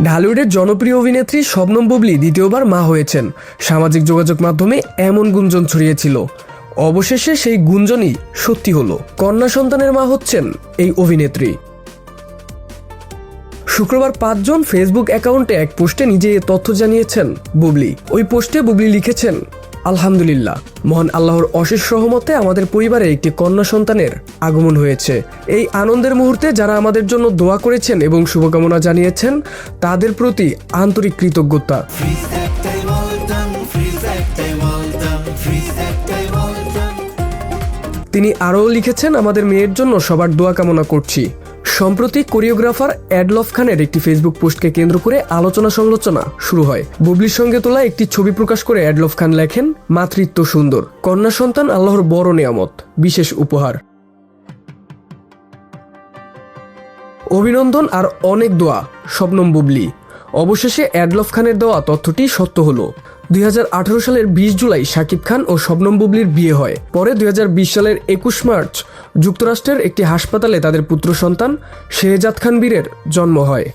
ঢালিউডের জনপ্রিয় অভিনেত্রী শবনম বুবলী দ্বিতীয়বার মা হয়েছেন। সামাজিক যোগাযোগ মাধ্যমে এমন গুঞ্জন ছড়িয়েছিল, অবশেষে সেই গুঞ্জনই সত্যি হলো। কন্যা সন্তানের মা হচ্ছেন এই অভিনেত্রী। শুক্রবার 5 জন ফেসবুক অ্যাকাউন্টে এক পোস্টে নিজে এ তথ্য জানিয়েছেন বুবলী। ওই পোস্টে বুবলী লিখেছেন, আলহামদুলিল্লাহ, মহান আল্লাহর অশেষ রহমতে আমাদের পরিবারে একটি কন্যা সন্তানের আগমন হয়েছে। এই আনন্দের মুহূর্তে যারা আমাদের জন্য দোয়া করেছেন এবং শুভকামনা জানিয়েছেন তাদের প্রতি আন্তরিক কৃতজ্ঞতা। তিনি আরও লিখেছেন, আমাদের মেয়ের জন্য সবার দোয়া কামনা করছি। সম্প্রতি কোরিওগ্রাফার অ্যাডলফ খানের একটি ফেসবুক পোস্টকে কেন্দ্র করে আলোচনা সমালোচনা শুরু হয়। বুবলির সঙ্গে তোলা একটি ছবি প্রকাশ করে অ্যাডলফ খান লেখেন, মাতৃত্ব সুন্দর, কন্যা সন্তান আল্লাহর বড় নেয়ামত, বিশেষ উপহার। অভিনন্দন আর অনেক দোয়া শবনম বুবলী। অবশেষে অ্যাডলফ খানের দেওয়া তথ্যটি সত্য হলো। 2018 সালের 20 জুলাই শাকিব খান ও শবনম বুবলীর বিয়ে হয়। পরে 2020 সালের 21 মার্চ যুক্তরাষ্ট্রের একটি হাসপাতালে তাদের পুত্র সন্তান শেহজাদ খান বীরের জন্ম হয়।